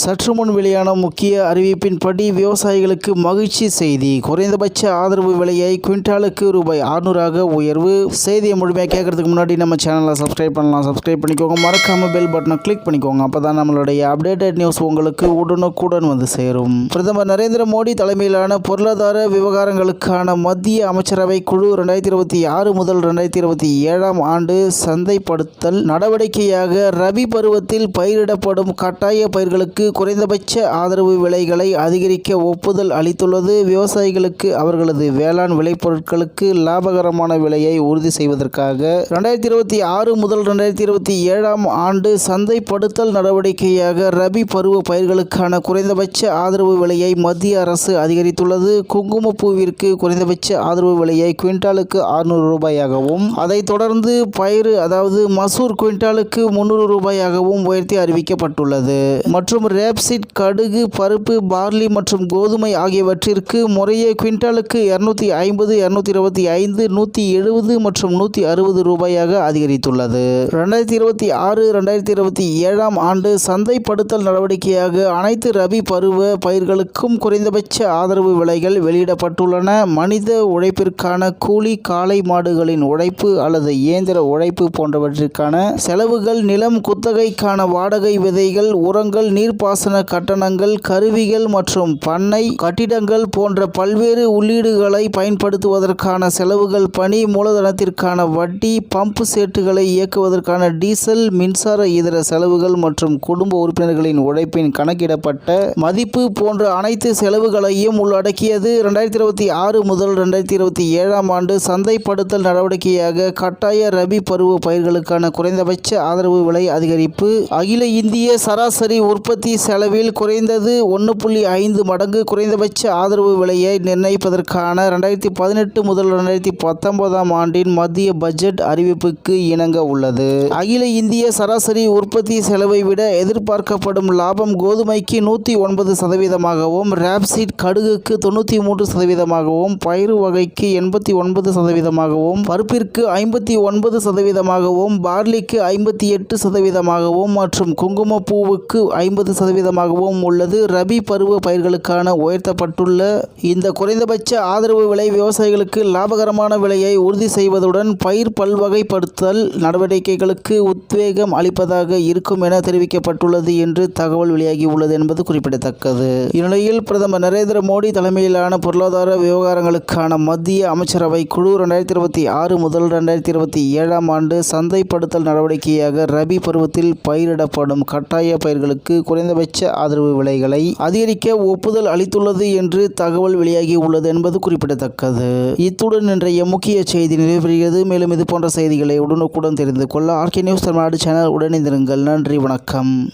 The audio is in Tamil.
சற்று முன் வெளியான முக்கிய அறிவிப்பின்படி விவசாயிகளுக்கு மகிழ்ச்சி செய்தி. குறைந்தபட்ச ஆதரவு விலையை குவிண்டாலுக்கு ரூபாய் 600 உயர்வு. செய்தியை முழுமையாக கேட்கறதுக்கு முன்னாடி நம்ம சேனலை சப்ஸ்கிரைப் பண்ணலாம். சப்ஸ்கிரைப் பண்ணிக்கோங்க. மறக்காம பெல் பட்டனை கிளிக் பண்ணிக்கோங்க. அப்பதான் நம்மளுடைய அப்டேட்டட் நியூஸ் உங்களுக்கு உடனுக்குடன் வந்து சேரும். பிரதமர் நரேந்திர மோடி தலைமையிலான பொருளாதார விவகாரங்களுக்கான மத்திய அமைச்சரவை குழு 2026 முதல் 2027 ஆண்டு சந்தைப்படுத்தல் நடவடிக்கையாக ரபி பருவத்தில் பயிரிடப்படும் கட்டாய பயிர்களுக்கு குறைந்தபட்ச ஆதரவு விலைகளை அதிகரிக்க ஒப்புதல் அளித்துள்ளது. விவசாயிகளுக்கு அவர்களது வேளாண் விளைபொருட்களுக்கு லாபகரமான விலையை உறுதி செய்வதற்காக 2026 முதல் 2027 ஆண்டு சந்தைப்படுத்தல் நடவடிக்கையாக ரபி பருவ பயிர்களுக்கான குறைந்தபட்ச ஆதரவு விலையை மத்திய அரசு அதிகரித்துள்ளது. குங்குமப்பூவிற்கு குறைந்தபட்ச ஆதரவு விலையை குவிண்டாலுக்கு 600 ரூபாயாகவும், அதைத் தொடர்ந்து பயிறு அதாவது மசூர் குவிண்டாலுக்கு 300 ரூபாயாகவும் உயர்த்தி அறிவிக்கப்பட்டுள்ளது. மற்றும் ரேப்சீட், கடுகு, பருப்பு, பார்லி மற்றும் கோதுமை ஆகியவற்றிற்கு முறையே குவிண்டாலுக்கு 250, 225, 170 மற்றும் 160 ரூபாயாக அதிகரித்துள்ளது. 2026, 2027 ஆண்டு சந்தைப்படுத்தல் நடவடிக்கையாக அனைத்து ரபி பருவ பயிர்களுக்கும் குறைந்தபட்ச ஆதரவு விலைகள் வெளியிடப்பட்டுள்ளன. மனித உழைப்பிற்கான கூலி, காளை மாடுகளின் உழைப்பு அல்லது இயந்திர உழைப்பு போன்றவற்றிற்கான செலவுகள், நிலம் குத்தகைக்கான வாடகை, விதைகள், உரங்கள், நீர்ப்பாசன கட்டணங்கள், கருவிகள் மற்றும் பண்ணை கட்டிடங்கள் போன்ற பல்வேறு உள்ளீடுகளை பயன்படுத்துவதற்கான செலவுகள், பணி மூலதனத்திற்கான வட்டி, பம்பு செட்டுகளை இயக்குவதற்கான டீசல், மின்சார இதர செலவுகள் மற்றும் குடும்ப உறுப்பினர்களின் உழைப்பின் கணக்கிடப்பட்ட மதிப்பு போன்ற அனைத்து செலவுகளையும் உள்ளடக்கியது. 2026 முதல் 2027 ஆண்டு சந்தைப்படுத்தல் நடவடிக்கையாக கட்டாய ரபி பருவ பயிர்களுக்கான குறைந்தபட்ச ஆதரவு விலை அதிகரிப்பு. அகில இந்திய சராசரி உற்பத்தி செலவில் குறைந்தது 1.5 மடங்கு குறைந்தபட்ச ஆதரவு விலையை நிர்ணயிப்பதற்கான 2018 முதல் 2019 ஆண்டின் மத்திய பட்ஜெட் அறிவிப்புக்கு இணங்க உள்ளது. அகில இந்திய சராசரி உற்பத்தி செலவை விட எதிர்பார்க்கப்படும் லாபம் கோதுமைக்கு 109%, ரேப்சீட் கடுகுக்கு 93%, பயிறு வகைக்கு 89%, பருப்பிற்கு 59%, பார்லிக்கு 58% மற்றும் குங்குமப்பூவுக்கு 50% உள்ளது. ரபி பருவ பயிர்களுக்கான உயர்த்தப்பட்டுள்ள இந்த குறைந்தபட்ச ஆதரவு விலை விவசாயிகளுக்கு லாபகரமான விலையை உறுதி செய்வதுடன் பயிர் பல்வகைப்படுத்தல் நடவடிக்கைகளுக்கு உத்வேகம் அளிப்பதாக இருக்கும் என தெரிவிக்கப்பட்டுள்ளது என்று தகவல் வெளியாகியுள்ளது என்பது குறிப்பிடத்தக்கது. இந்நிலையில் பிரதமர் நரேந்திர மோடி தலைமையிலான பொருளாதார விவகாரங்களுக்கான மத்திய அமைச்சரவை குழு 2026 முதல் 2027 ஆண்டு சந்தைப்படுத்தல் நடவடிக்கையாக ரபி பருவத்தில் பயிரிடப்படும் கட்டாய பயிர்களுக்கு குறைந்தபட்ச ஆதரவு விலைகளை அதிகரிக்க ஒப்புதல் அளித்துள்ளது என்று தகவல் வெளியாகி உள்ளது என்பது குறிப்பிடத்தக்கது. இத்துடன் இன்றைய முக்கிய செய்தி நிறைவு பெறுகிறது. மேலும் இது போன்ற செய்திகளை உடனுக்குடன் தெரிந்து கொள்ள ஆர்கே நியூஸ் தமிழ்நாடு சேனல் உடனிருங்கள். நன்றி, வணக்கம்.